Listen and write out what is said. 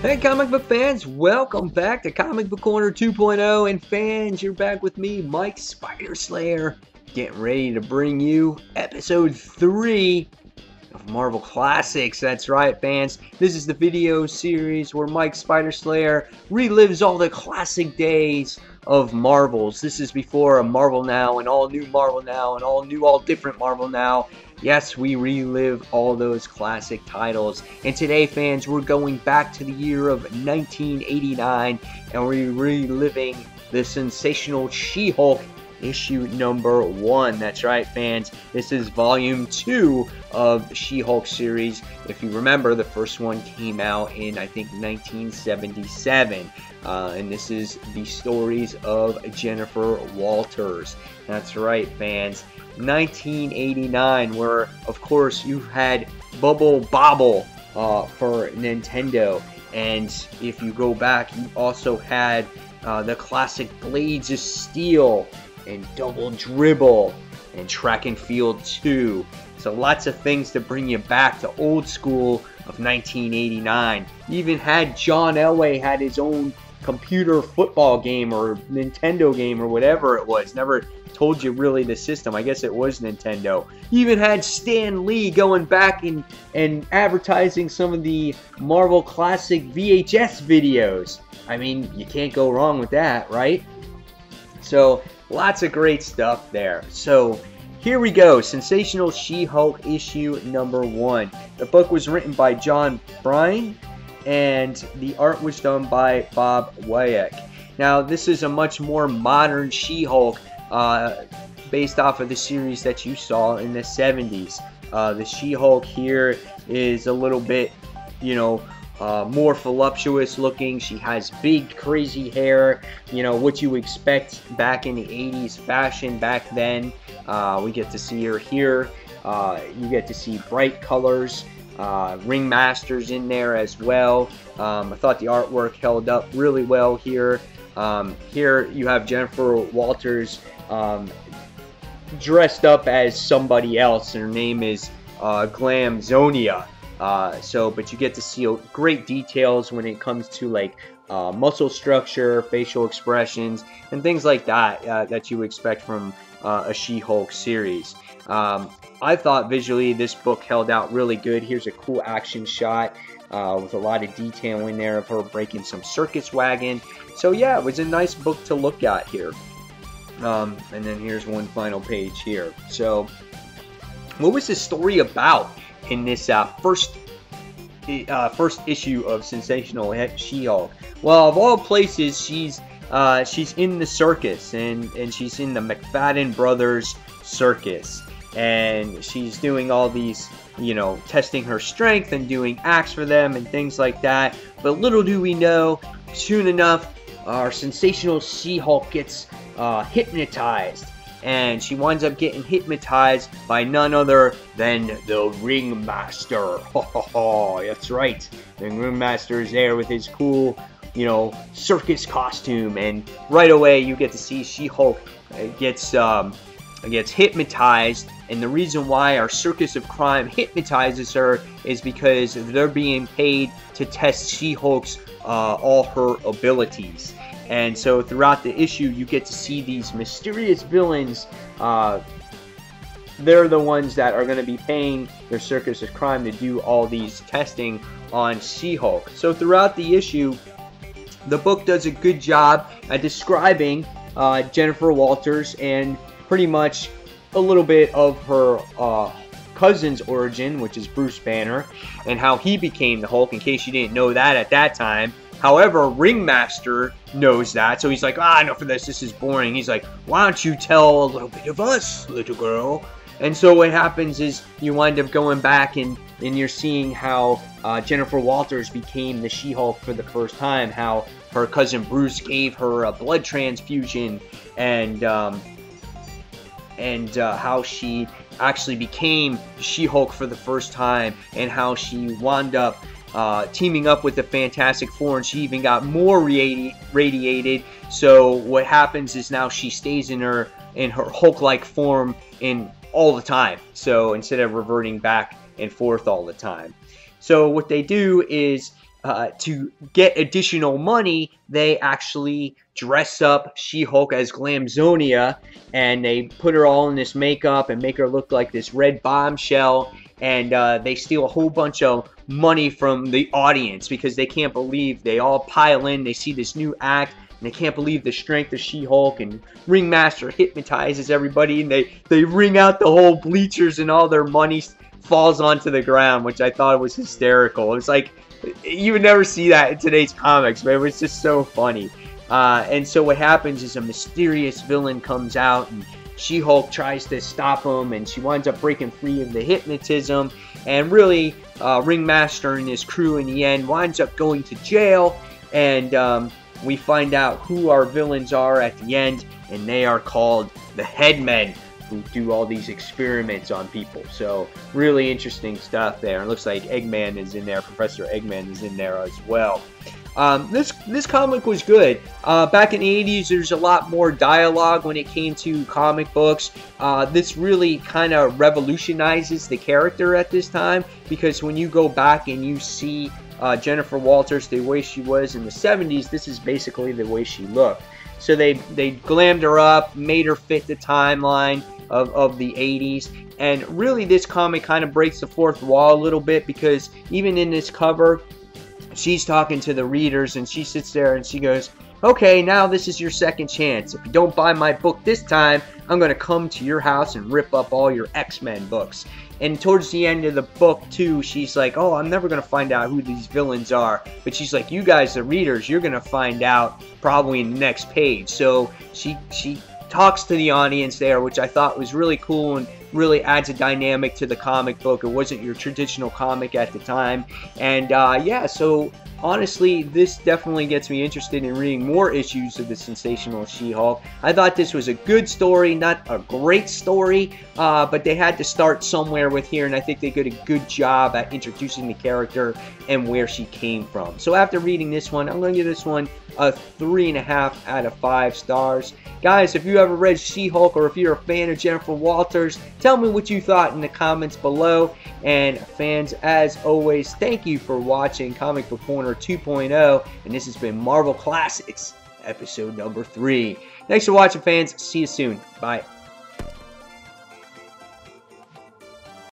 Hey comic book fans, welcome back to Comic Book Corner 2.0, and fans, you're back with me, Mike Spider Slayer, getting ready to bring you episode 3 of Marvel Classics. That's right, fans, this is the video series where Mike Spider Slayer relives all the classic days of Marvels. This is before a Marvel Now, an all new Marvel Now, an all new, all different Marvel Now. Yes, we relive all those classic titles. And today, fans, we're going back to the year of 1989, and we're reliving the Sensational She-Hulk issue number 1. That's right, fans. This is volume 2 of the She-Hulk series. If you remember, the first one came out in, I think, 1977. And this is the stories of Jennifer Walters. That's right, fans. 1989, where, of course, you had Bubble Bobble for Nintendo. And if you go back, you also had the classic Blades of Steel and Double Dribble and Track and Field 2. So lots of things to bring you back to old school of 1989. You even had John Elway had his own computer football game or Nintendo game or whatever it was. Never told you really the system. I guess it was Nintendo. You even had Stan Lee going back and advertising some of the Marvel Classic VHS videos. I mean, you can't go wrong with that, right? So lots of great stuff there. So here we go. Sensational She-Hulk issue number 1. The book was written by John Bryan, and the art was done by Bob Wyack. Now, this is a much more modern She-Hulk based off of the series that you saw in the 70s. The She-Hulk here is a little bit, more voluptuous looking. She has big, crazy hair, what you expect back in the 80s fashion back then. We get to see her here. You get to see bright colors. Ringmasters in there as well. I thought the artwork held up really well here. Here you have Jennifer Walters dressed up as somebody else, and her name is Glamzonia. But you get to see great details when it comes to like muscle structure, facial expressions, and things like that that you expect from a She-Hulk series. I thought visually this book held out really good. Here's a cool action shot with a lot of detail in there of her breaking some circus wagon. So yeah, it was a nice book to look at here. And then here's one final page here. So what was the story about in this first issue of Sensational She-Hulk? Well, of all places, she's in the circus, and she's in the McFadden Brothers circus. And she's doing all these, testing her strength and doing acts for them and things like that. But little do we know, soon enough, our Sensational She-Hulk gets hypnotized. And she winds up getting hypnotized by none other than the Ringmaster. That's right. The Ringmaster is there with his cool, circus costume. And right away, you get to see She-Hulk gets hypnotized, and the reason why our circus of crime hypnotizes her is because they're being paid to test She-Hulk's all her abilities. And so throughout the issue, you get to see these mysterious villains. They're the ones that are going to be paying their circus of crime to do all these testing on She-Hulk. So throughout the issue, the book does a good job at describing Jennifer Walters and pretty much a little bit of her cousin's origin, which is Bruce Banner, and how he became the Hulk, in case you didn't know that at that time. However, Ringmaster knows that, so he's like, enough of this is boring. He's like, why don't you tell a little bit of us, little girl? And so what happens is you wind up going back and you're seeing how Jennifer Walters became the She-Hulk for the first time, how her cousin Bruce gave her a blood transfusion, and how she actually became She-Hulk for the first time, and how she wound up teaming up with the Fantastic Four, and she even got more radiated. So what happens is now she stays in her Hulk-like form all the time. So instead of reverting back and forth all the time. So what they do is to get additional money, they actually dress up She-Hulk as Glamzonia, and they put her all in this makeup and make her look like this red bombshell, and they steal a whole bunch of money from the audience because they can't believe, they all pile in, they see this new act, and they can't believe the strength of She-Hulk, and Ringmaster hypnotizes everybody, and they ring out the whole bleachers, and all their money falls onto the ground, which I thought was hysterical. It was like, you would never see that in today's comics, but it was just so funny. And so what happens is a mysterious villain comes out, and She-Hulk tries to stop him, and she winds up breaking free of the hypnotism, and really Ringmaster and his crew in the end winds up going to jail, and we find out who our villains are at the end, and they are called the Headmen, who do all these experiments on people. So really interesting stuff there. It looks like Eggman is in there. Professor Eggman is in there as well. This comic was good. Back in the 80s, there's a lot more dialogue when it came to comic books. This really kind of revolutionizes the character at this time, because when you go back and you see Jennifer Walters the way she was in the 70s, this is basically the way she looked. So they glammed her up, made her fit the timeline of the 80s, and really this comic kind of breaks the fourth wall a little bit, because even in this cover, she's talking to the readers, and she sits there and she goes, okay, now this is your second chance. If you don't buy my book this time, I'm going to come to your house and rip up all your X-Men books. And towards the end of the book, too, she's like, oh, I'm never going to find out who these villains are. But she's like, you guys, the readers, you're going to find out probably in the next page. So she talks to the audience there, which I thought was really cool and really adds a dynamic to the comic book. It wasn't your traditional comic at the time. And yeah, so honestly, this definitely gets me interested in reading more issues of the Sensational She-Hulk. I thought this was a good story, not a great story, but they had to start somewhere with here, and I think they did a good job at introducing the character and where she came from. So after reading this one, I'm going to give this one a 3.5 out of 5 stars. Guys, if you ever read She-Hulk, or if you're a fan of Jennifer Walters, tell me what you thought in the comments below. And fans, as always, thank you for watching Comic Book Corner 2.0, and this has been Marvel Classics, episode number 3. Thanks for watching, fans. See you soon. Bye.